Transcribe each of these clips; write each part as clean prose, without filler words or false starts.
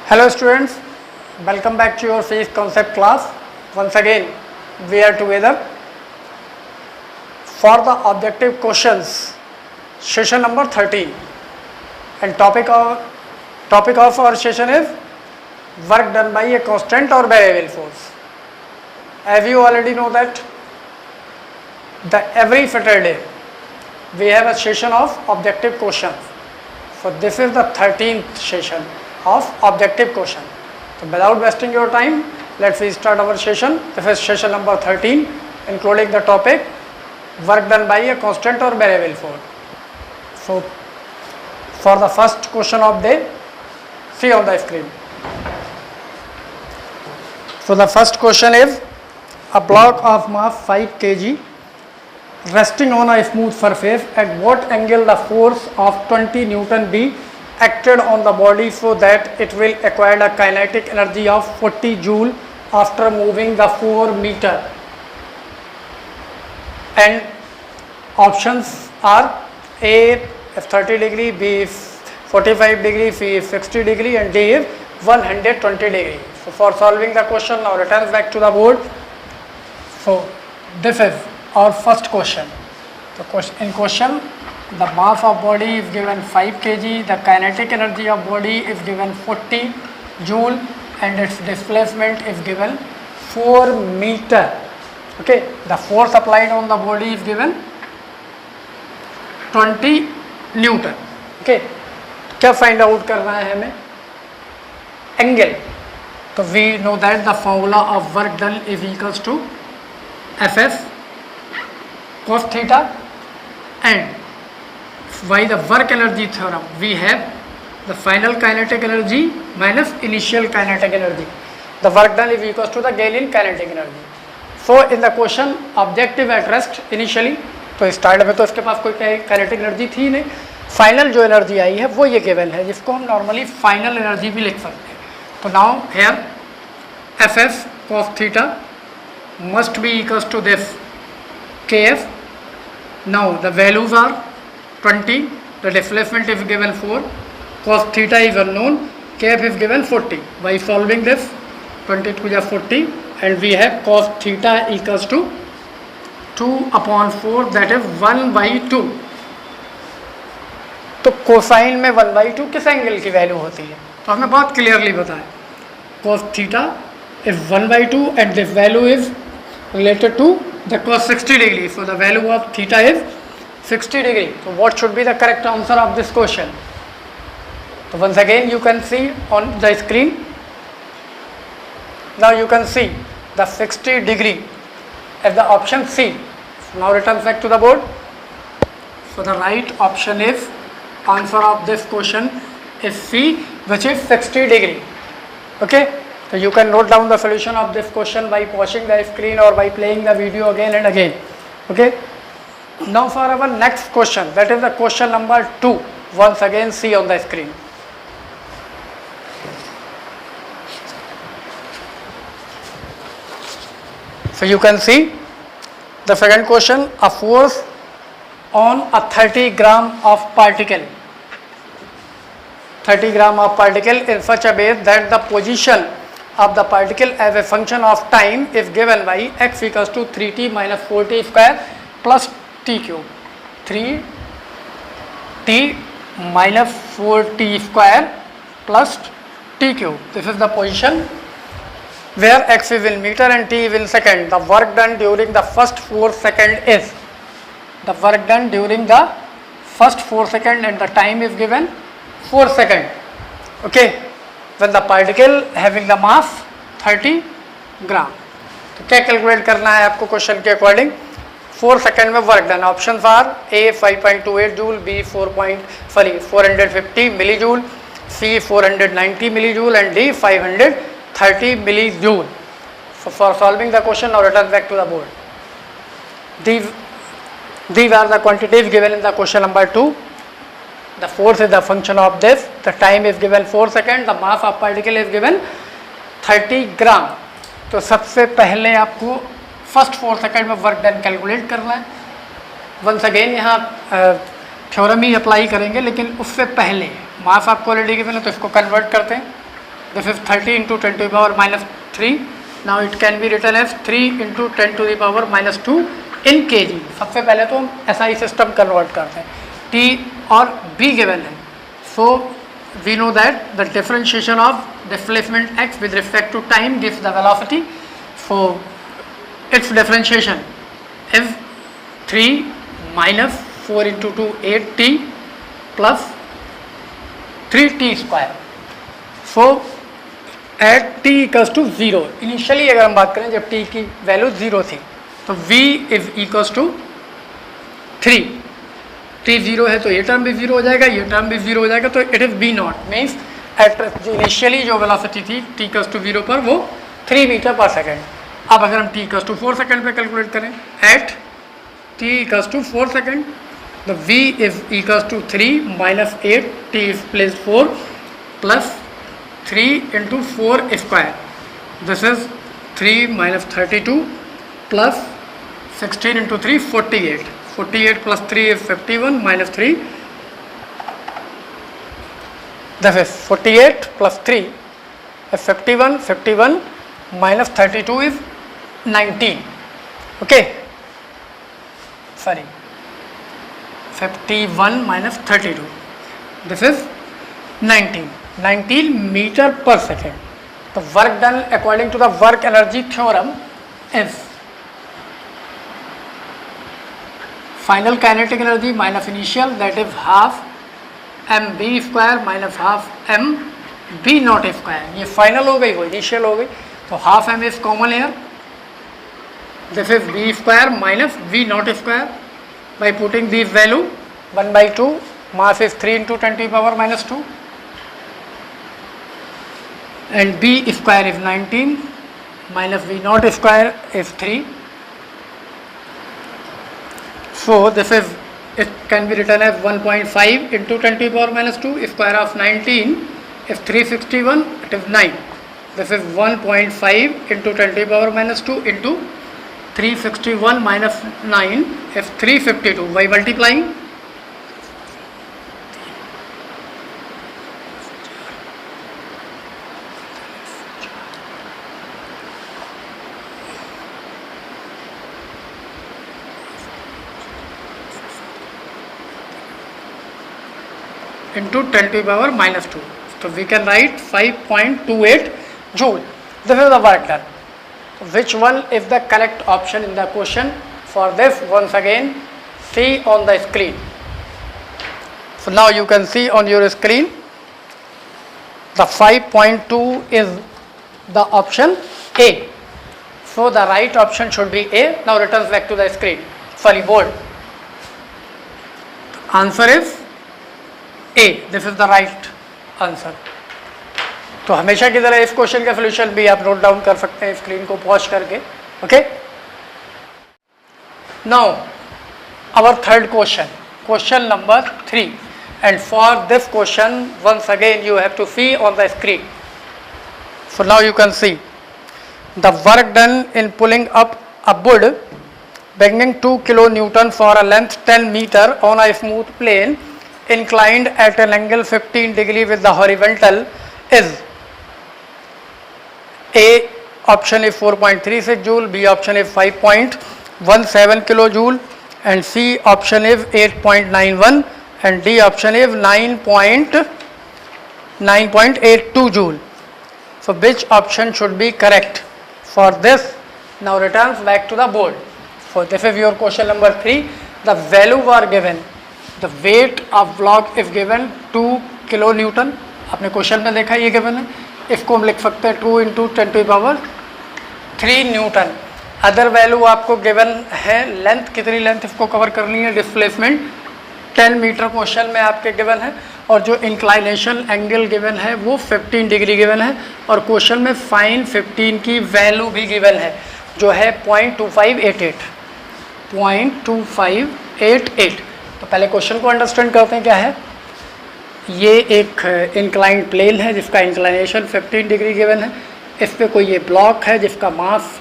Hello students, welcome back to your physics concept class. Once again we are together for the objective questions session number 13, and topic of our session is work done by a constant or variable force. As you already know that every Saturday we have a session of objective questions. So this is the 13th session of objective question. So without wasting your time, let's start our session. This is session number 13, including the topic work done by a constant or variable force. So for the first question of the, see on the screen. So the first question is, a block of mass 5 kg resting on a smooth surface, at what angle the force of 20 Newton be acted on the body so that it will acquire a kinetic energy of 40 joule after moving the 4 meter. And options are A is 30 degree, B is 45 degree, C is 60 degree, and D is 120 degree. So for solving the question, now return back to the board. So this is our first question. In question, the mass of body is given 5 kg, the kinetic energy of body is given 40 joule, and its displacement is given 4 meter. Okay, the force applied on the body is given 20 Newton. Okay, क्या find out करना है हमें? Angle. So we know that the formula of work done is equals to Fs cos theta, and by the work energy theorem we have the final kinetic energy minus initial kinetic energy. The work done is equals to the gain in kinetic energy. So in the question objective at rest initially, तो start में तो इसके पास कोई kinetic energy थी नहीं, final जो energy आई है वो ये गिवन है, जिसको हम नॉर्मली फाइनल एनर्जी भी लिख सकते हैं. तो now here F F cos theta must be equals to this kf. Now the values are 20, the displacement is given 4, cos theta is unknown, kf is given 40. By solving this, 20 to the 40, and we have cos theta equals to 2 upon 4, that is 1 by 2. तो cosine में 1 by 2 किस angle की value होती है? तो हमें बहुत clearly बताएं. cos theta is 1 by 2 and this value is related to the cos 60 degree. So the value of theta is 60 degree. So what should be the correct answer of this question? So once again you can see on the screen. Now you can see the 60 degree as the option C. So now return back to the board. So the right option is, answer of this question is C, which is 60 degree. Okay. So you can note down the solution of this question by pausing the screen or by playing the video again and again. Okay. Now for our next question, that is the question number 2. Once again see on the screen. So you can see the second question, a force on a 30 gram of particle. 30 gram of particle in such a way that the position of the particle as a function of time is given by x equals to 3t minus 4t square plus t cube. 3t minus 4t square plus t cube. This is the position where x is in meter and t is in second. The work done during the first 4 seconds is, the work done during the first 4 seconds, and the time is given 4 seconds. Okay. When the particle having the mass 30 ग्राम. तो क्या calculate करना है आपको question के according? 4 second में work done. Option are A 5.28 joule, B 450 milli joule, C 490 milli joule, and D 530 milli joule. So for solving the question, now return back to the board. These are the quantities given in the question number 2. The force is the function of this, the time is given 4 seconds, the mass of particle is given 30 ग्राम. तो सबसे पहले आपको first 4 second में work done calculate करना है. Once again यहाँ theorem ही apply करेंगे, लेकिन उससे पहले मास आपको ऑलरेडी गिवन है तो इसको कन्वर्ट करते हैं. This is 30 into 10 to the power minus 3. Now it can be written as 3 into 10 to the power minus 2 in kg. सबसे पहले तो हम SI सिस्टम कन्वर्ट करते हैं. T और B गिवन है. So we know that the differentiation of displacement x with respect to time gives the velocity. So its differentiation is 3 minus 4 into 2 8t plus 3t square. So at t equals to 0, initially अगर हम बात करें जब t की value 0 थी तो v is equals to 3. t 0 है तो ये टर्म भी 0 हो जाएगा, ये टर्म भी 0 हो जाएगा, तो it is b naught. Means at जो इनिशियली जो वेलोसिटी थी t इक्वल्स टू 0 पर वो 3 मीटर पर सेकेंड. अब अगर हम t इक्वल्स टू 4 सेकेंड पे कैलकुलेट करें at t equals to 4 second, the v is equals to 3 minus 8 t is place 4 plus 3 into 4 square. This is 3 minus 32 plus 16 into 3 48. 48 plus 3 is 51 minus 3. This is 48 plus 3 is 51. 51 minus 32 is 19. Okay. Sorry. 51 minus 32. This is 19. 19 meter per second. The work done according to the work energy theorem is final kinetic energy minus initial, that is half mb square minus half mb naught square. ये final हो गई, वो initial हो गई, तो half m is common hair. This is b square minus v not square. by putting the value 1 by 2, mass is 3 into 10 to the power minus 2 and b square is 19 minus v naught square is 3. So this is, it can be written as 1.5 into 10 to the power minus 2. Square of 19 is 361, it is 9. This is 1.5 into 10 to the power minus 2 into 361 minus 9 is 352 by multiplying into 10 to the power minus 2. So we can write 5.28 joule. This is the work done. Which one is the correct option in the question? For this, once again see on the screen. So now you can see on your screen the 5.2 is the option A. So the right option should be A. Now returns back to the screen. Sorry, board. Answer is A. This is the right answer. तो हमेशा की तरह इस question का solution भी आप note down कर सकते हैं स्क्रीन को पॉज करके. Okay. Now our third question, question number 3, and for this question once again you have to see on the screen. So now you can see the work done in pulling up a wood bearing 2 kN for a length 10 meter on a smooth plane inclined at an angle 15 degree with the horizontal is A option is 4.36 joule, B option is 5.17 kilojoule and C option is 8.91 and D option is 9.82 joule. So which option should be correct for this? Now returns back to the board. So this is your question number 3. The value were given. The weight of block is given 2 kilonewton. आपने question में देखा ये given है. इसको हम लिख सकते हैं 2 into 10 to the power 3 Newton. Other value आपको गिवन है. लेंथ कितनी लेंथ इसको कवर करनी है, डिस्प्लेसमेंट 10 मीटर क्वेश्चन में आपके गिवन है और जो इंक्लाइनेशन एंगल गिवन है वो 15 डिग्री गिवन है और क्वेश्चन में फाइन 15 की वैल्यू भी गिवन है जो है 0.2588. तो पहले क्वेश्चन को अंडरस्टैंड करते हैं क्या है. ये एक इंक्लाइंड प्लेन है जिसका इंक्लाइनेशन 15 डिग्री गिवन है. इस पे कोई ये ब्लॉक है जिसका मास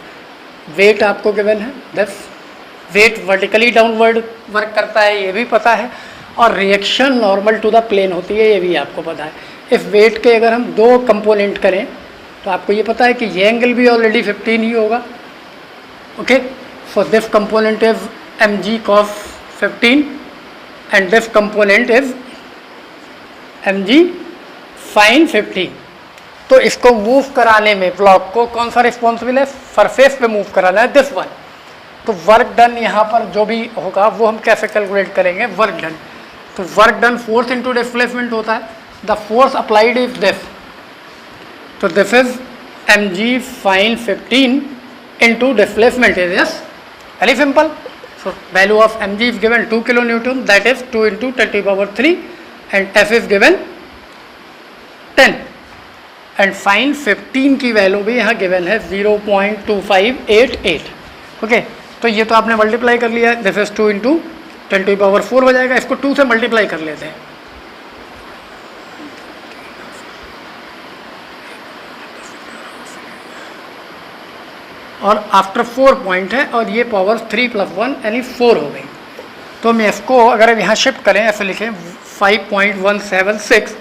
वेट आपको गिवन है. दस वेट वर्टिकली डाउनवर्ड वर्क करता है ये भी पता है और reaction normal to the plane होती है ये भी आपको पता है. इस वेट के अगर हम दो कंपोनेंट करें तो आपको ये पता है कि ये एंगल भी ऑलरेडी 15 ही होगा. Okay, so this component is mg cos 15 and this component is mg sin 15. तो इसको मूव कराने में ब्लॉक को कौन सा रिस्पॉन्सिबल है? सरफेस पे मूव कराना है, दिस वन. तो वर्क डन यहाँ पर जो भी होगा वो हम कैसे कैलकुलेट करेंगे? Work done. तो work done force into displacement होता है. The force applied is this. तो this is mg sin 15 into displacement is, yes, very simple. So value of mg is given 2 kilonewton, that is 2 into 10 to the power 3, and f is given 10, and sin 15 की value भी यहाँ given है 0.2588. Okay, तो ये तो आपने multiply कर लिया है. This is 2 into 10 to the power 4 हो जाएगा. इसको 2 से मल्टीप्लाई कर लेते हैं. और आफ्टर 4 पॉइंट है और ये पावर 3 + 1 यानी 4 हो गई. तो मैं इसको अगर यहाँ शिफ्ट करें ऐसे लिखें 5.176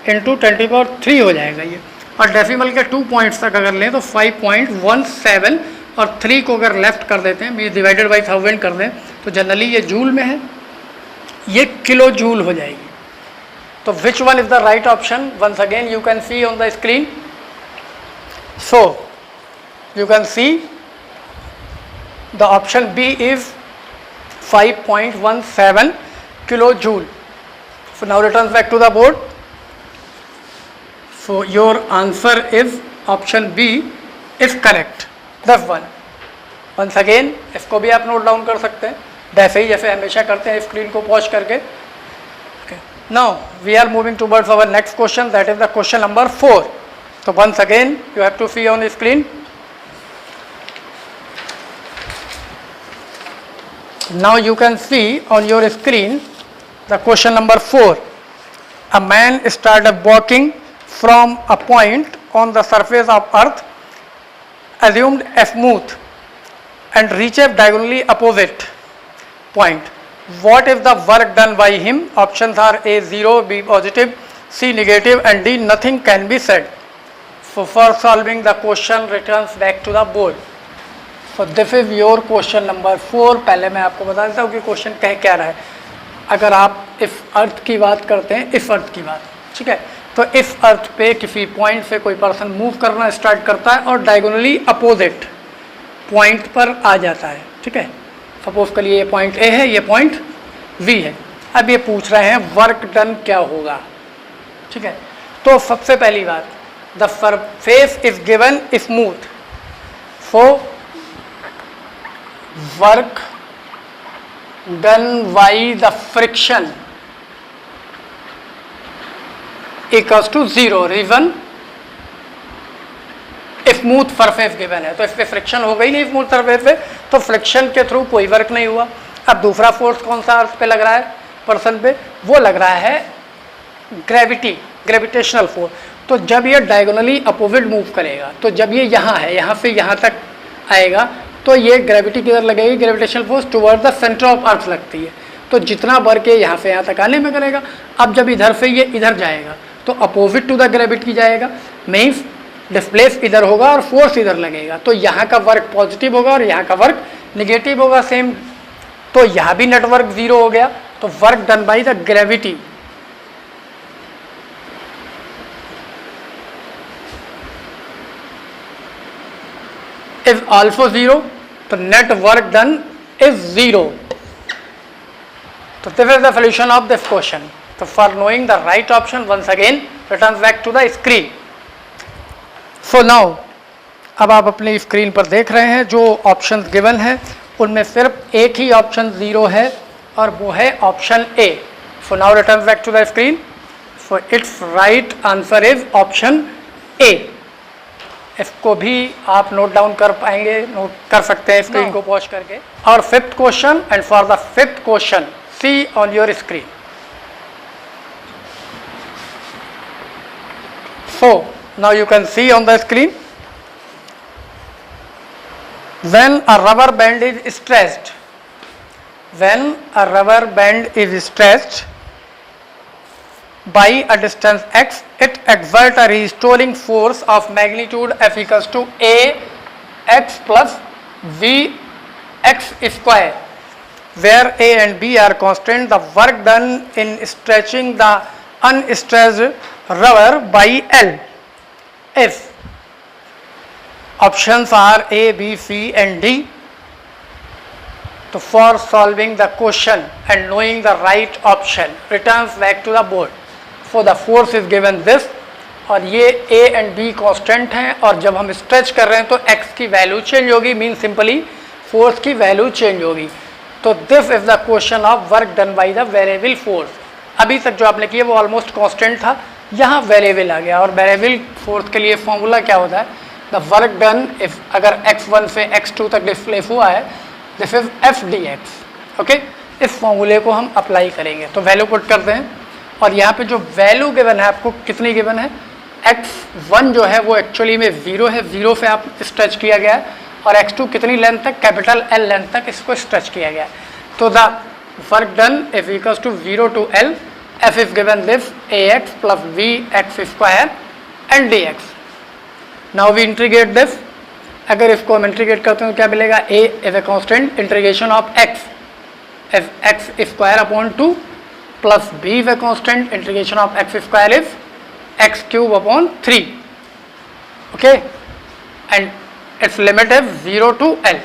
इंटू 10 टू द पावर 3 हो जाएगा ये. और डेसिमल के 2 पॉइंट्स तक अगर लें तो 5.17 और 3 को अगर लेफ्ट कर देते हैं, ये डिवाइडेड बाई 1000 कर दें तो जनरली ये जूल में है, ये किलो जूल हो जाएगी. तो which one is the right option? Once again you can see on the screen. So you can see the option B is 5.17 kilojoule. So now returns back to the board. So your answer is option B is correct. That's one. Once again इसको भी आप note down कर सकते हैं वैसे ही जैसे हमेशा करते हैं, स्क्रीन को पॉज करके. Okay. Now we are moving towards our next question, that is the question number 4. So once again you have to see on the screen. Now you can see on your screen the question number 4. A man started walking from a point on the surface of earth assumed smooth and reached diagonally opposite point. What is the work done by him? Options are A 0, B positive, C negative and D nothing can be said. So for solving the question returns back to the board. So this is your question number 4. पहले मैं आपको बता देता हूँ कि question कह क्या रहा है. अगर आप इस अर्थ की बात करते हैं, इस अर्थ की बात, ठीक है, तो इस अर्थ पे किसी पॉइंट से कोई पर्सन मूव करना स्टार्ट करता है और डायगोनली अपोजिट पॉइंट पर आ जाता है. ठीक है, सपोज करिए ये पॉइंट ए है, ये पॉइंट बी है. अब ये पूछ रहे हैं वर्क डन क्या होगा. ठीक है, तो सबसे पहली बात, the surface is given smooth, so work done by the friction equals to 0. Reason smooth surface given है, तो इस पे फ्रिक्शन हो गई नहीं स्मूथ सरफेस पे, तो फ्रिक्शन के थ्रू कोई वर्क नहीं हुआ. अब दूसरा फोर्स कौन सा अर्थ पे लग रहा है पर्सन पे? वो लग रहा है ग्रेविटी, ग्रेविटेशनल फोर्स. तो जब ये डायगोनली अपोजिट मूव करेगा, तो जब ये यहाँ है, यहाँ से यहाँ तक आएगा, तो ये ग्रेविटी किधर लगेगी? Gravitational force toward the centre of earth लगती है. तो जितना वर्क ये यहाँ से यहाँ तक आने में करेगा, अब जब इधर से ये इधर जाएगा तो अपोजिट टू द ग्रेविटी जाएगा, मीन्स डिस्प्लेस इधर होगा और फोर्स इधर लगेगा. तो यहाँ का वर्क पॉजिटिव होगा और यहाँ का वर्क निगेटिव होगा सेम. तो यहाँ भी नेटवर्क 0 हो गया. तो work done by the gravity is also 0. तो net work done is 0. So this is the solution of this question. So for knowing the right option, once again returns back to the screen. So now अब आप अपनी screen पर देख रहे हैं जो option given है उनमें सिर्फ एक ही ऑप्शन 0 है और वो है option A. So now return back to the screen. So it's right answer is option A. इसको भी आप नोट डाउन कर पाएंगे, नोट कर सकते हैं स्क्रीन को पॉज करके. और fifth question, and for the fifth question see on your screen. So now you can see on the screen, when a rubber band is stressed, when a rubber band is stressed by a distance x, it exert a restoring force of magnitude F equals to a x plus v x square, where a and b are constant. The work done in stretching the unstretched rubber by L if options are A, B, C and D. So for solving the question and knowing the right option, returns back to the board. So the force is given this, और ये A and B constant हैं, और जब हम stretch कर रहे हैं तो x की वैल्यू चेंज होगी, मीन सिंपली फोर्स की वैल्यू चेंज होगी. तो this is the question of work done by the variable force. अभी तक जो आपने किया वो ऑलमोस्ट कांस्टेंट था, यहाँ वेरिएबल आ गया. और वेरिएबल फोर्स के लिए फॉर्मूला क्या होता है? द वर्क डन इफ अगर x1 से x2 तक डिस्प्लेस हुआ है, this is F D x. Okay, इस फॉर्मूले को हम अप्लाई करेंगे. तो वैल्यू पुट करते हैं, और यहाँ पे जो वैल्यू गिवन है आपको कितनी गिवन है? x1 जो है वो एक्चुअली में 0 है, 0 से आप स्ट्रेच किया गया है, और x2 कितनी लेंथ तक? कैपिटल L लेंथ तक इसको स्ट्रेच किया गया है. तो the work done if equals to 0 to L, f is given this ax plus vx square and dx. Now we integrate this. अगर इसको हम इंटीग्रेट करते हैं तो क्या मिलेगा? a is a constant, integration of x is x square upon 2 plus b is a constant, integration of x square is x cube upon 3. okay, and its limit is 0 to L.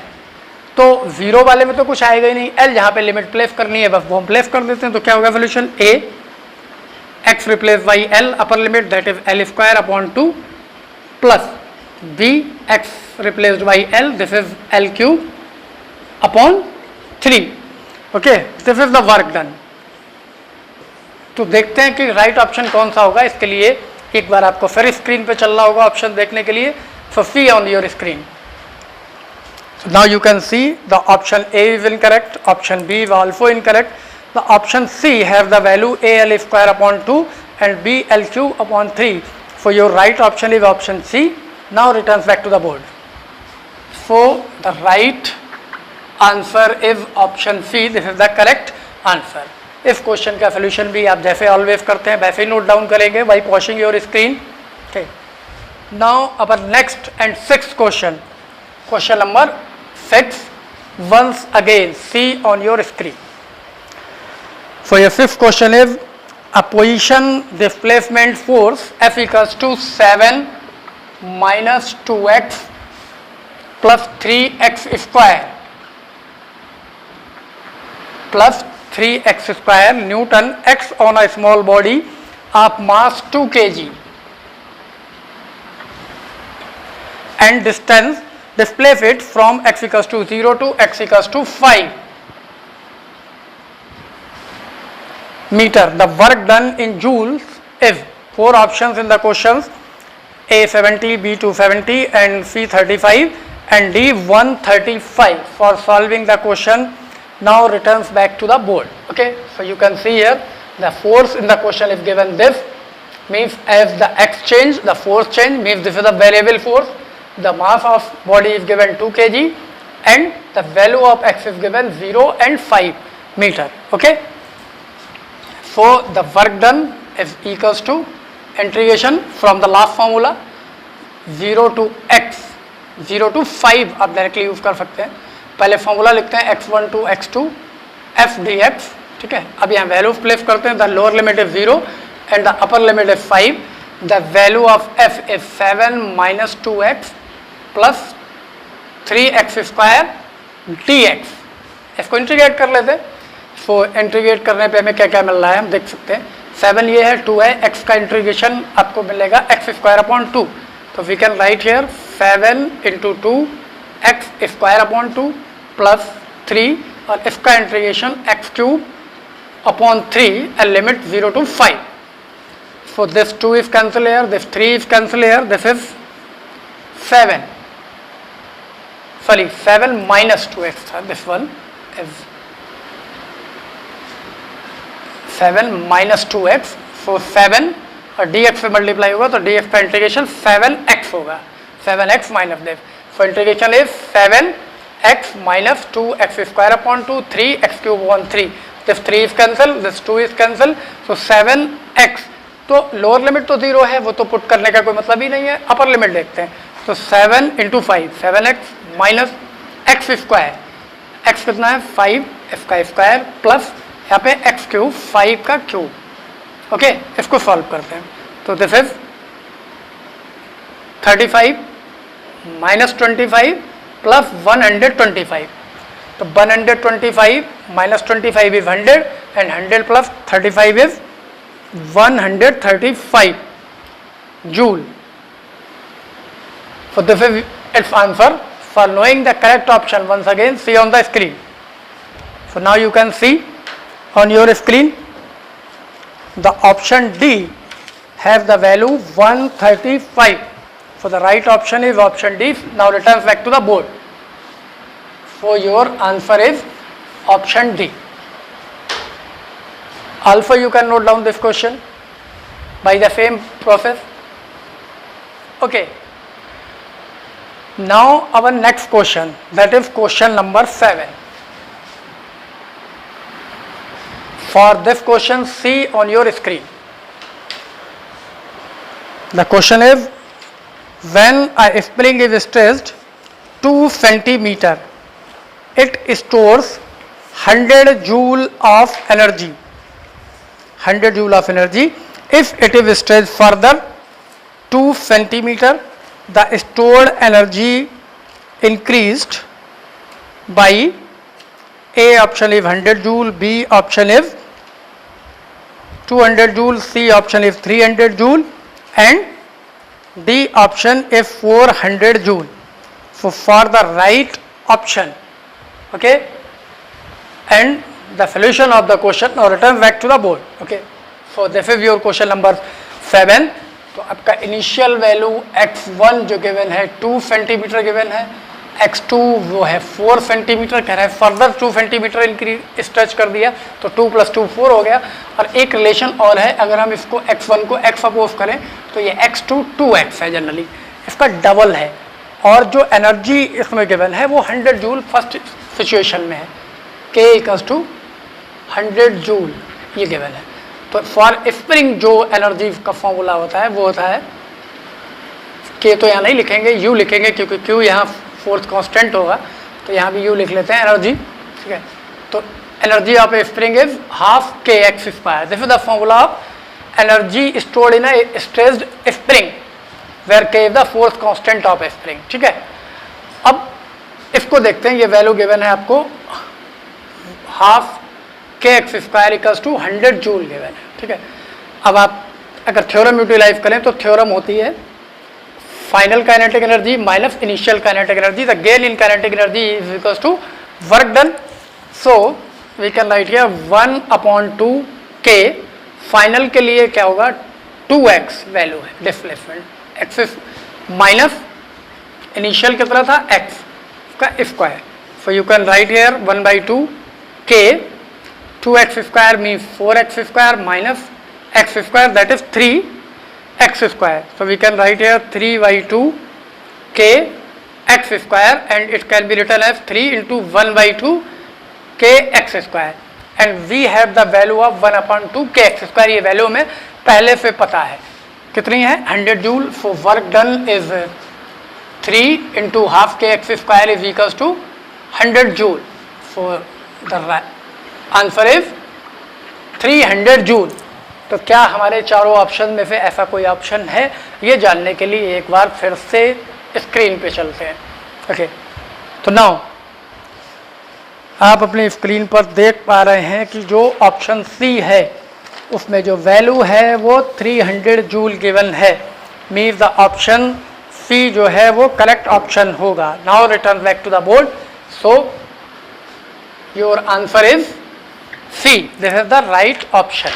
तो 0 वाले में तो कुछ आएगा ही नहीं, L जहाँ पे limit place करनी है बस वो हम प्लेस कर देते हैं. तो क्या होगा solution? a x replace by L upper limit that is L square upon 2 plus b x replaced by L, this is L cube upon 3. okay, this is the work done. तो देखते हैं कि राइट ऑप्शन कौन सा होगा. इसके लिए एक बार आपको फिर स्क्रीन पे चलना होगा ऑप्शन देखने के लिए. so see on your screen. so now you can see the option A is incorrect, option B is also incorrect. the option C have the value a L square upon 2 and b L cube upon 3. so your right option is option C. now returns back to the board. so the right answer is option C. this is the correct answer. इस question का solution भी आप जैसे always करते हैं वैसे ही note down करेंगे by pausing your screen. Okay, now our next and sixth question, question number 6. Once again see on your screen. So your fifth question is a position displacement force F equals to 7 minus 2x plus 3x square plus 3x square Newton x on a small body of mass 2 kg and distance displace it from x equals to 0 to x equals to 5 meter. The work done in joules is 4 options in the questions: A 70, B 270 and C 35 and D 135. For solving the question, now returns back to the board. Okay, so you can see here the force in the question is given this, means as the x change the force change, means this is the variable force. The mass of body is given 2 kg and the value of x is given 0 and 5 meter. Okay, so the work done is equals to integration from the last formula 0 to x 0 to 5 आप directly use कर सकते हैं. पहले formula लिखते हैं x1 to x2 f dx. ठीक है, अब यहाँ वैल्यू प्लेस करते हैं. The lower limit is 0 and the upper limit is 5. The value of f is 7 minus 2x plus 3x square dx. इसको इंटीग्रेट कर लेते हैं. सो इंटीग्रेट करने पे हमें क्या क्या मिल रहा है हम देख सकते हैं. 7 ये है, 2 है, x का इंटीग्रेशन आपको मिलेगा x स्क्वायर अपॉन 2. तो we can write here 7 into 2 x square upon 2 plus 3 और इसका integration x cube upon 3 and limit 0 to 5. So this 2 is cancel here, this 3 is cancel here, this is 7 sorry 7 minus 2x था. This one is 7 minus 2x. सो 7 और dx से multiply होगा तो dx का integration 7x होगा, 7x minus this. So integration is 7x minus 2x square upon 2 3x cube upon 3. This 3 is cancel, this 2 is cancel, so 7x, तो lower limit तो 0 है, वो तो पुट करने का कोई मतलब ही नहीं है, अपर लिमिट देखते हैं। तो 7 × 5 7x minus x square, x कितना है 5, इसका स्क्वायर प्लस यहाँ पे x क्यूब 5 का क्यूब, ओके, इसको सॉल्व करते हैं। तो दिस इज 35 माइनस 25 प्लस 125, तो 125 minus 25 is 100 and 100 plus 35 is 135 joule. So this is its answer. For knowing the correct option, once again see on the screen. So now you can see on your screen the option D has the value 135. So the right option is option D. Now return back to the board. So your answer is option D. Also you can note down this question by the same process. Okay. Now our next question, that is question number 7. For this question, see on your screen. The question is, when a spring is stressed 2 centimeter, it stores 100 joule of energy. 100 joule of energy. If it is stretched further 2 centimeter, the stored energy increased by A option is 100 joule, B option is 200 joule, C option is 300 joule and D option is 400 joule. So for the right option, okay, and the solution of the question, now return back to the board. Okay, so this is your question number 7. तो आपका initial value x1 जो given है 2 centimetre given है, x2 वो है 4 centimetre कह रहा है, फर्दर 2 सेंटीमीटर इंक्रीज स्ट्रेच कर दिया तो 2 + 2 4 हो गया। और एक रिलेशन और है, अगर हम इसको x1 को x अपोज करें तो ये x2 2x है, जनरली इसका डबल है। और जो एनर्जी इसमें गिवन है वो 100 जूल फर्स्ट सिचुएशन में है, k = 100 जूल ये गिवन है। तो फॉर स्प्रिंग जो एनर्जी का फॉर्मूला होता है वो होता है के, तो यहाँ नहीं लिखेंगे, यू लिखेंगे क्योंकि क्यू यहाँ फोर्थ कांस्टेंट होगा, तो यहाँ भी यू लिख लेते हैं एनर्जी, ठीक है। तो energy of a spring is half kx²। This is the formula of energy stored in a stressed spring where K is the force constant of a spring, ठीक है। अब इसको देखते हैं, ये वैल्यू गिवन है आपको हाफ kx² = 100 जूल गिवन है, ठीक है। अब आप अगर थ्योरम यूटिलाइज करें तो थ्योरम होती है final kinetic energy minus initial kinetic energy, the gain in kinetic energy is equals to work done. So we can write here 1/2 k, final के लिए क्या होगा 2x वैल्यू है डिस्प्लेसमेंट, एक्स माइनस इनिशियल कितना था x का square. So you can write here 1/2 k, 2x² means 4x² minus x², that is 3x². So we can write here 3/2 k x² and it can be written as 3 × 1/2 k x², and we have the value of 1/2 k x²। ये value हमें पहले से पता है कितनी है 100 joule. So work done is 3 × ½ k x² is equals to 100 joule. So the answer is 300 joule. तो क्या हमारे चारों ऑप्शन में से ऐसा कोई ऑप्शन है, ये जानने के लिए एक बार फिर से स्क्रीन पे चलते हैं। ओके, तो नाउ आप अपनी स्क्रीन पर देख पा रहे हैं कि जो ऑप्शन सी है उसमें जो वैल्यू है वो 300 जूल गिवन है, मीन्स द ऑप्शन सी जो है वो करेक्ट ऑप्शन होगा। Now return back to the board. So your answer is C, this is the right option.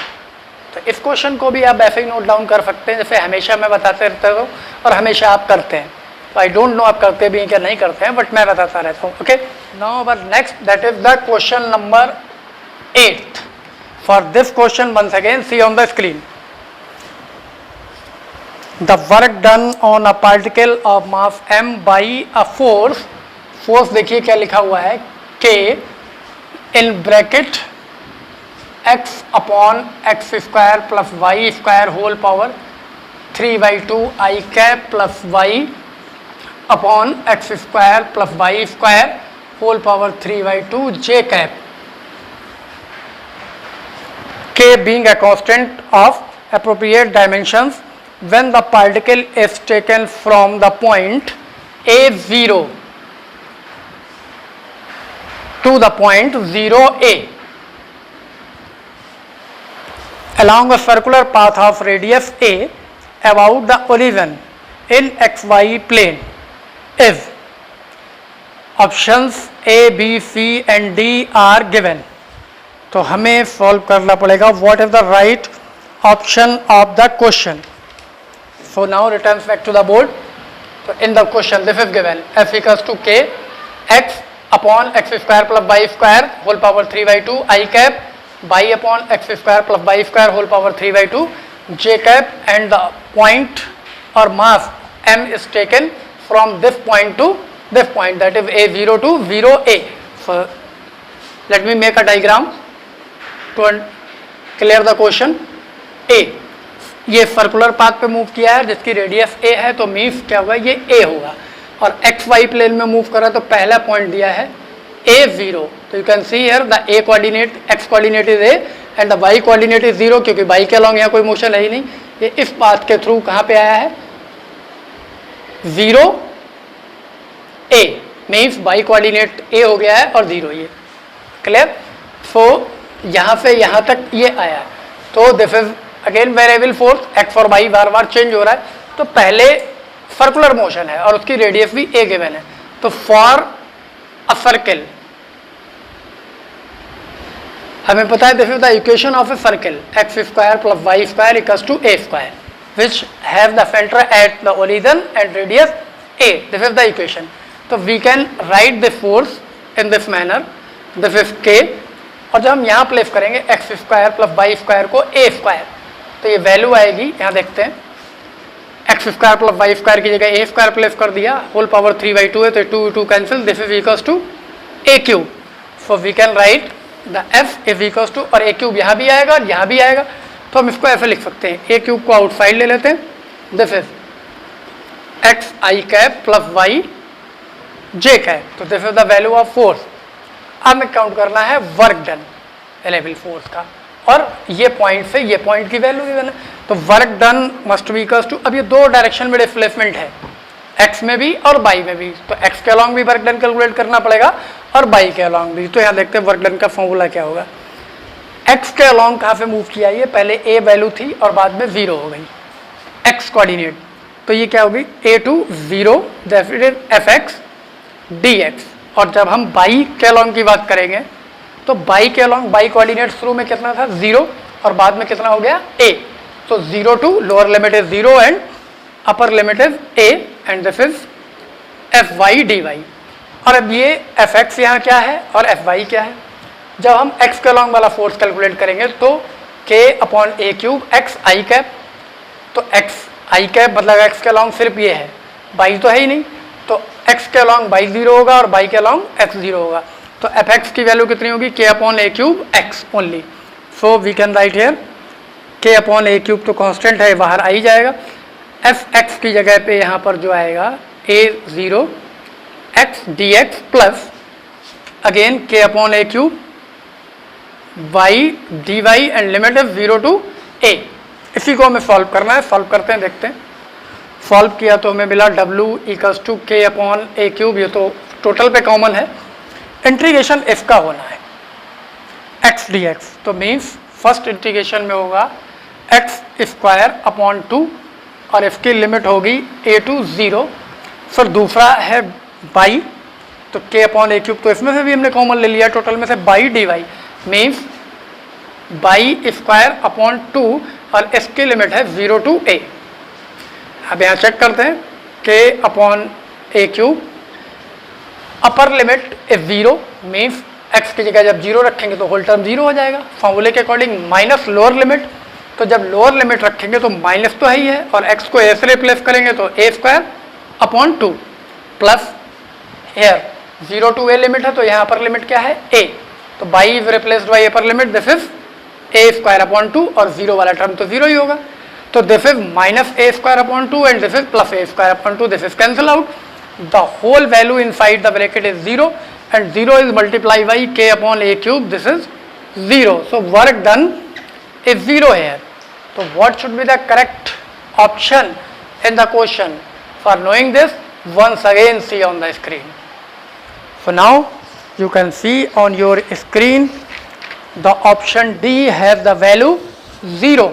तो इस क्वेश्चन को भी आप ऐसे ही नोट डाउन कर सकते हैं जैसे हमेशा मैं बताते रहता हूँ और हमेशा आप करते हैं। तो आई डोंट नो आप करते भी हैं क्या नहीं करते हैं, बट मैं बताता रहता हूँ। Okay, now our next, that is the question number 8। For this question once again see on the screen, the work done on a particle of mass m by a force देखिए क्या लिखा हुआ है, k in bracket x upon x square plus Y square whole power 3/2 I cap plus y upon x square plus Y square whole power 3/2 J cap, k being a constant of appropriate dimensions when the particle is taken from the point A0 to the point 0A along a circular path of radius A about the origin in xy plane if options A, B, C and D are given. तो हमें solve करना पड़ेगा what is the right option of the question. So now returns back to the board. तो in the question this is given f equals to k x upon x square plus Y square whole power 3/2 I cap by upon x square plus Y square whole power 3/2 J cap and the point और mass m is taken from this point to this point, that is A0 to 0A. So let me make a diagram to clear the question. A ये circular path पे move किया है जिसकी radius a है, तो means क्या होगा, ये a होगा. और एक्स वाई प्लेन में मूव कर रहा है तो पहला पॉइंट दिया है A0. तो you can see here the a coordinate, x coordinate is a and the y coordinate is 0, क्योंकि y के अलॉन्ग यहाँ कोई मोशन है ही नहीं. ये इस पाथ के थ्रू कहाँ पे आया है, 0 a, means y coordinate a हो गया है और 0 ये. क्लियर. सो यहाँ से यहाँ तक ये आया है. तो this is again variable force, x और वाई बार बार चेंज हो रहा है. तो पहले सर्कुलर मोशन है और उसकी रेडियस भी a गिवन है. तो फॉर अ सर्कल हमें पता है this is the equation of a circle X square plus Y square equals to a square which have the centre at the origin and radius a. This is the equation. तो we can write the force in this manner, this is k. और जब हम यहाँ place करेंगे X square plus Y square को a square, तो ये value आएगी, यहाँ देखते हैं, X square plus Y square की जगह a स्क्वायर प्लेस कर दिया, होल पावर 3/2 है तो 2 cancel, this is equals to a cube. So we can write the f is equals to, और a क्यूब यहाँ भी आएगा और यहाँ भी आएगा, तो हम इसको ऐसे लिख सकते हैं, a क्यूब को आउटसाइड ले लेते हैं, this is X I cap plus Y J cap. तो this is the value of force. अब हमें काउंट करना है वर्क डन लेवल फोर्स का, और ये पॉइंट से ये पॉइंट की वैल्यू गिवन है. तो work done must be equals to, अब ये दो डायरेक्शन में डिस्प्लेसमेंट है, एक्स में भी और बाई में भी, तो एक्स के अलॉन्ग भी वर्क डन कैलकुलेट करना पड़ेगा और बाई के अलॉन्ग भी. तो यहाँ देखते हैं वर्क डन का फॉर्मूला क्या होगा. एक्स के अलॉन्ग कहाँ से मूव किया, ये पहले ए वैल्यू थी और बाद में 0 हो गई एक्स कोऑर्डिनेट, तो ये क्या होगी a to 0 that is F x D x. और जब हम बाई के अलॉन्ग की बात करेंगे तो बाई के अलॉन्ग बाई कोऑर्डिनेट शुरू में कितना था 0 और बाद में कितना हो गया a. तो 0 to lower limit is 0 and upper limit is a and this is f y d y. और अब ये एफ एक्स यहाँ क्या है और एफ वाई क्या है. जब हम x के अलॉन्ग वाला फोर्स कैलकुलेट करेंगे तो k upon a cube x I cap, तो एक्स आई कैप मतलब x के अलॉन्ग सिर्फ ये है, बाई तो है ही नहीं, तो x के अलॉन्ग बाई 0 होगा और बाई के अलॉन्ग x 0 होगा. तो एफ एक्स की वैल्यू कितनी होगी, k upon a cube x only. So we can write here k upon a cube, तो कांस्टेंट है बाहर आ ही जाएगा. एफ एक्स की जगह पे यहाँ पर जो आएगा a0 x dx plus again k upon a cube y dy and limit is 0 to a. इसी को हमें सॉल्व करना है, सॉल्व करते हैं, देखते हैं. सॉल्व किया तो हमें मिला w equals to k upon a cube, ये तो टोटल पे कॉमन है, इंटीग्रेशन इसका होना है x dx. तो मीन्स फर्स्ट इंटीग्रेशन में होगा एक्स स्क्वायर अपॉन 2 और इसकी लिमिट होगी a to 0. फिर दूसरा है बाई, तो k अपॉन a क्यूब, तो इसमें से भी हमने कॉमन ले लिया, टोटल में से by d y means by square upon 2 और इसकी लिमिट है 0 to a. अब यहाँ चेक करते हैं k upon a cube, upper limit is 0 means x की जगह जब 0 रखेंगे तो होल टर्म 0 हो जाएगा फॉर्मूले के अकॉर्डिंग, माइनस लोअर लिमिट, तो जब लोअर लिमिट रखेंगे तो माइनस तो है ही है और x को a से रिप्लेस करेंगे तो a square upon 2 plus here 0 to a limit है, तो यहाँ अपर लिमिट क्या है a, तो by is replaced by upper limit, this is a square upon 2 और जीरो वाला टर्म तो जीरो ही होगा, तो this is minus a square upon 2 and this is plus a square upon 2, this is cancel out, the whole value inside the bracket is 0 and 0 is multiplied by k upon a cube, this is 0, so work done is 0 here. So what should be the correct option in the question? For knowing this, once again see on the screen. So now you can see on your screen the option D has the value 0.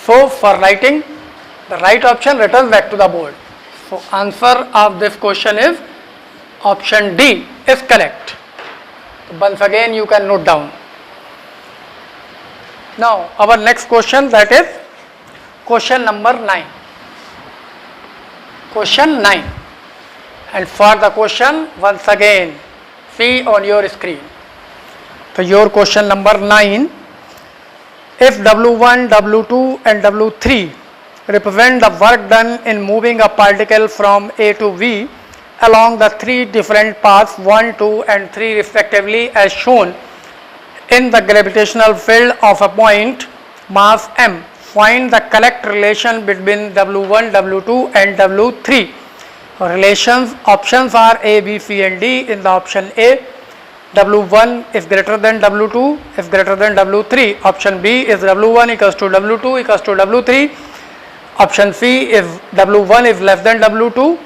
So for writing the right option, return back to the board. So answer of this question is option D is correct. Once again you can note down. Now our next question, that is question number 9. Question 9, and for the question once again see on your screen. So your question number 9, if W1, W2 and W3 represent the work done in moving a particle from A to V along the three different paths 1, 2 and 3 respectively as shown in the gravitational field of a point mass m, find the correct relation between W1, W2 and W3. Relations options are A, B, C and D. In the option A, W1 is greater than W2 is greater than W3. Option B is W1 equals to W2 equals to W3. Option C is W1 is less than W2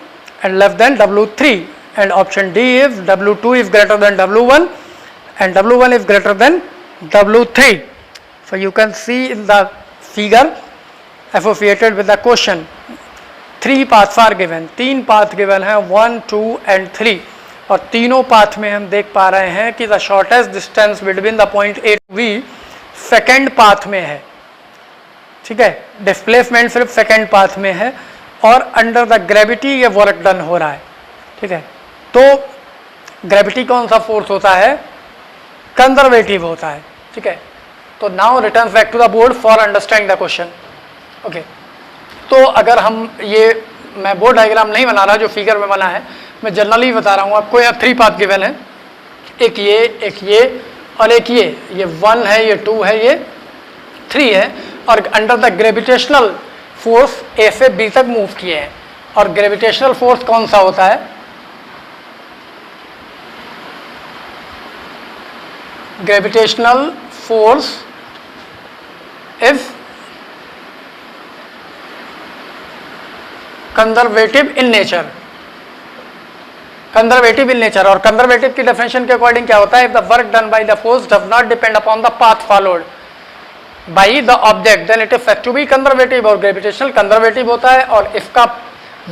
and less than W3, and option D is W2 is greater than W1 and W1 is greater than W3. So you can see in the figure associated with the question, 3 paths are given, 3 path given है 1, 2 and 3, और तीनों path में हम देख पा रहे हैं कि the shortest distance between the point A to B second path में है, ठीक है, डिस्प्लेसमेंट सिर्फ सेकेंड पाथ में है और अंडर द ग्रेविटी ये वर्क डन हो रहा है, ठीक है। तो ग्रेविटी कौन सा फोर्स होता है? कंजर्वेटिव होता है, ठीक है। तो now return back to the board for understanding the question. Okay, तो अगर हम ये, मैं बोर्ड डायग्राम नहीं बना रहा, जो फिगर में बना है मैं जनरली बता रहा हूँ आपको। यहाँ 3 पाथ गिवन है, एक ये और एक ये 1 है, ये 2 है, ये 3 है, और अंडर द ग्रेविटेशनल फोर्स ए से बी तक मूव किए हैं। और ग्रेविटेशनल फोर्स कौन सा होता है? Gravitational force is conservative in nature, conservative in nature. और कंजर्वेटिव की डेफिनेशन के अकॉर्डिंग क्या होता है? If the work done by the force does not depend upon the path followed by the object then it is said to be conservative. और gravitational conservative होता है और इसका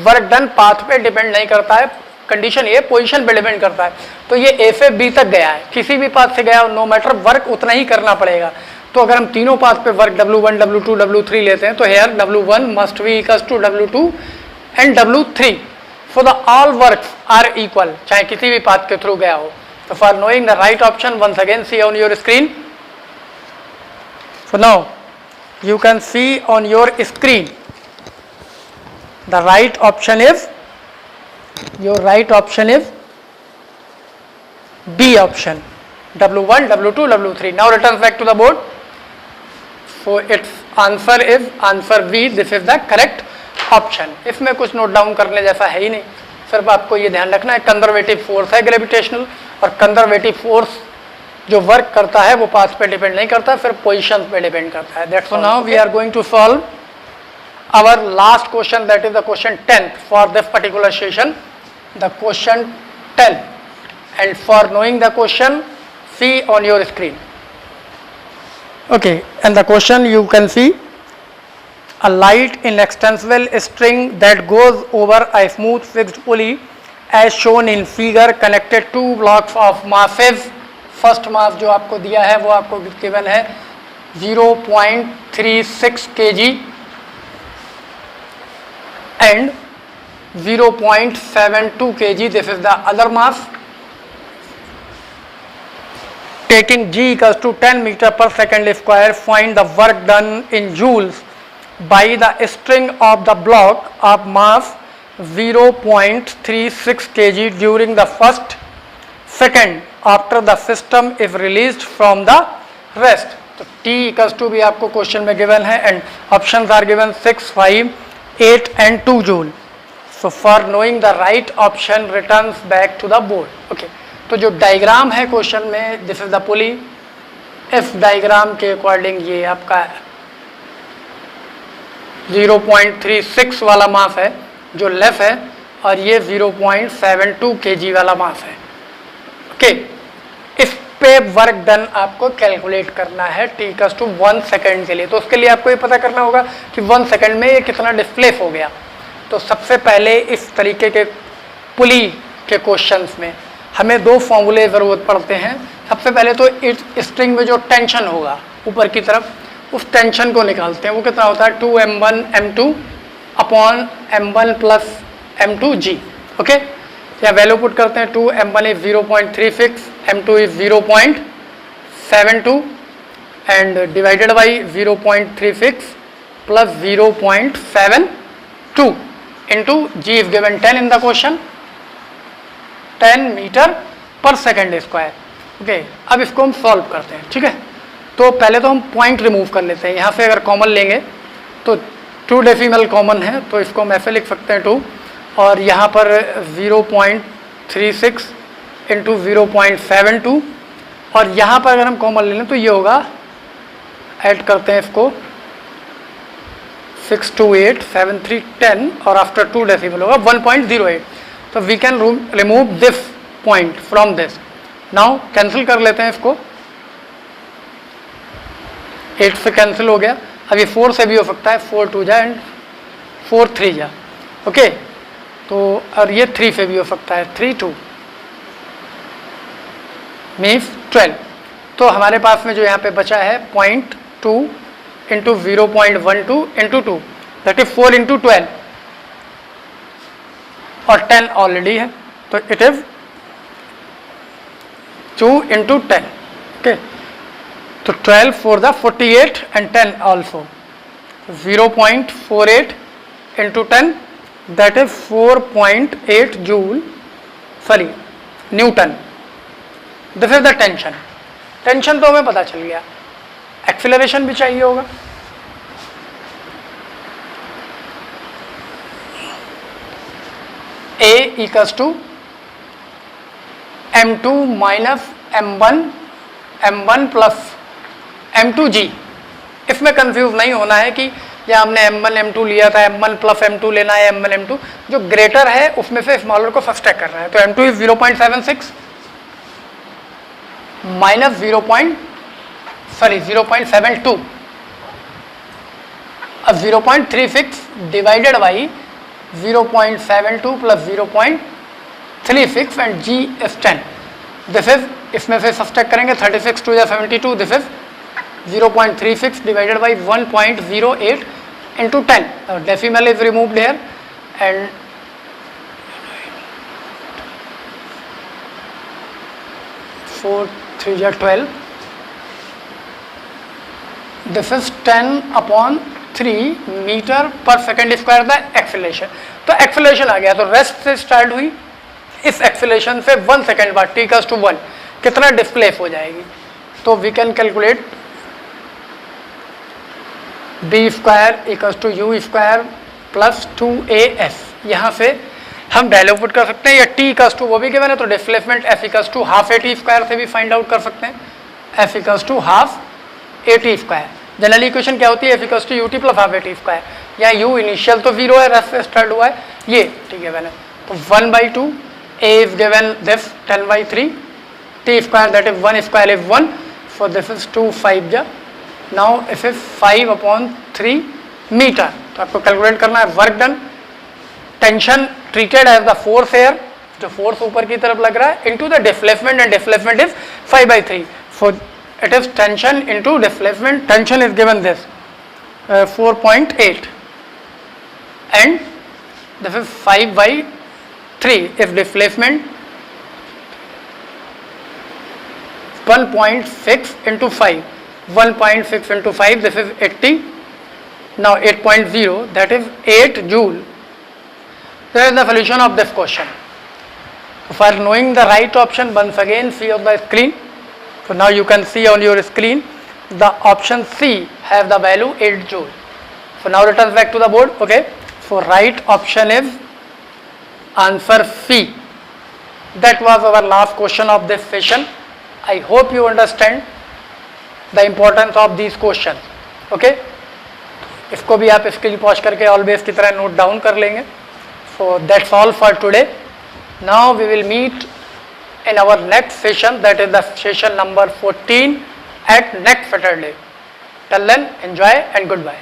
वर्क डन पाथ पे डिपेंड नहीं करता है, कंडीशन ये पोजीशन पे डिपेंड करता है। तो ये ए से बी तक गया है, किसी भी पाथ से गया, नो मैटर, वर्क उतना ही करना पड़ेगा। तो अगर हम तीनों पाथ पे वर्क W1, W2, W3 लेते हैं तो here W1 must be equals to W2 and W3, so the all works are equal, चाहे किसी भी पाथ के थ्रू गया हो। तो for knowing the right option once again see on your screen. So now you can see on your screen the right option is, your right option is B option, W1, W2, W3. Now return back to the board. So its answer is answer B. This is the correct option. इसमें कुछ note down करने जैसा है ही नहीं, सिर्फ आपको ये ध्यान रखना है कंजर्वेटिव फोर्स है ग्रेविटेशनल, और कंजर्वेटिव फोर्स जो वर्क करता है वो पाथ पे डिपेंड नहीं करता, फिर पोजीशन पे डिपेंड करता है। That's all. Now we are going to solve our last question, that is the question 10 for this particular session, the question 10, and for knowing the question see on your screen. Okay, and the question you can see a light inextensible string that goes over a smooth fixed pulley as shown in figure connected two blocks of masses. First mass जो आपको दिया है वो आपको given है 0.36 kg and 0.72 kg. This is the other mass. Taking g equals to 10 meter per second square, find the work done in joules by the string of the block of mass 0.36 kg during the first second after the system is released from the rest. तो t equals to भी आपको क्वेश्चन में given है and options are given 6, 5, 8 and 2 joule. So for knowing the right option returns back to the board. Okay, तो जो diagram है question में, दिस इज द पुली. इस डायग्राम के अकॉर्डिंग ये आपका 0.36 वाला मास है जो लेफ्ट है और ये 0.72 kg वाला मास है. ओके, इस पे वर्क डन आपको कैलकुलेट करना है t इक्वल्स टू 1 सेकेंड के लिए. तो उसके लिए आपको ये पता करना होगा कि 1 सेकेंड में ये कितना डिस्प्लेस हो गया. तो सबसे पहले इस तरीके के पुली के क्वेश्चंस में हमें दो फॉर्मूले ज़रूरत पड़ते हैं. सबसे पहले तो इस स्ट्रिंग में जो टेंशन होगा ऊपर की तरफ, उस टेंशन को निकालते हैं. वो कितना होता है 2m1 m2 upon m1 plus m2g. Okay, या वैल्यू पुट करते हैं. 2m1 is 0.36, m2 is 0.72 and divided by 0.36 plus 0.72 into g is given 10 in the question, 10 meter per second square. Okay, अब इसको हम सॉल्व करते हैं. ठीक है, तो पहले तो हम पॉइंट रिमूव कर लेते हैं. यहाँ से अगर कॉमन लेंगे तो 2 डेसिमल कॉमन है, तो इसको हम ऐसे लिख सकते हैं 2, और यहाँ पर 0.36 इंटू 0.72, और यहाँ पर अगर हम कॉमन ले लें तो ये होगा, ऐड करते हैं इसको 6, 2, 8, 7, 3, 10 और आफ्टर 2 डेसिमल होगा 1.08. तो we can remove this point from this. Now cancel कर लेते हैं इसको. 8 से कैंसिल हो गया. अब ये 4 से भी हो सकता है, 4 2 जा एंड 4 3 जा. ओके, तो और ये 3 से भी हो सकता है, 3 2 मीन्स 12. तो हमारे पास में जो यहाँ पे बचा है 0.2 into 0.12 into 2, that is 4 into 12 और 10 ऑलरेडी है, तो इट इज 2 इंटू 10. ओके, तो 12 for the 48 and 10 also. 0.48 into 10, that is 4.8 joule, sorry, Newton. This is the tension. Tension तो हमें पता चल गया, एक्सेलरेशन भी चाहिए होगा. A equals to m2 minus m1 plus m2g. इसमें कंफ्यूज नहीं होना है कि या हमने m1 m2 लिया था, m1 प्लस m2 लेना है, m1 m2 जो ग्रेटर है उसमें से स्मॉलर को सब्सट्रैक्ट करना है. तो m2 इज 0.76 माइनस 0.72. अब 0.36 divided by 0.72 plus 0.36 and g is 10. This is, इसमें से सब्सट्रैक्ट करेंगे 36 2 या 72. This is 0.36 divided by 1.08 into 10. Now decimal is removed here and 4 3 या 12. This is 10 upon 3 metre per second square the acceleration. तो acceleration आ गया, तो rest से start हुई, इस एक्सेलरेशन से 1 सेकेंड बाद t इक्वल्स टू 1 कितना डिस्प्लेस हो जाएगी. तो we can calculate b square equals to u square plus 2as. यहाँ से हम डायलोपुट कर सकते हैं, या t इक्वल्स टू वो भी गिवन है तो displacement f equals to half at square से भी फाइंड आउट कर सकते हैं. f equals to half at square. General equation क्या होती है, f equals to ut plus half at square. यहाँ u इनिशियल तो 0 है, रेस्ट से स्टार्ट हुआ है, ये ठीक है मैंने. तो 1/2 a is given this 10/3 t square, that is 1 square is 1, so this is 2 5 ja. Now if is 5/3 metre. तो आपको कैलकुलेट करना है work done. Tension treated as the force here, जो फोर्स ऊपर की तरफ लग रहा है, into the displacement, and displacement is 5/3. So it is tension into displacement. Tension is given this 4.8 and this is 5/3 if displacement 1.6 into 5. 1.6 into 5, this is 80. Now 8.0, that is 8 joule. This is the solution of this question. For knowing the right option, once again see on the screen. So now you can see on your screen the option C have the value 8 joule. So now let us back to the board. Okay, so right option is answer C. That was our last question of this session. I hope you understand the importance of these questions. Okay, इसको भी आप screen pause करके always की तरह note down कर लेंगे. So that's all for today. Now we will meet in our next session, that is the session number 14 at next Saturday. Till then, enjoy and goodbye.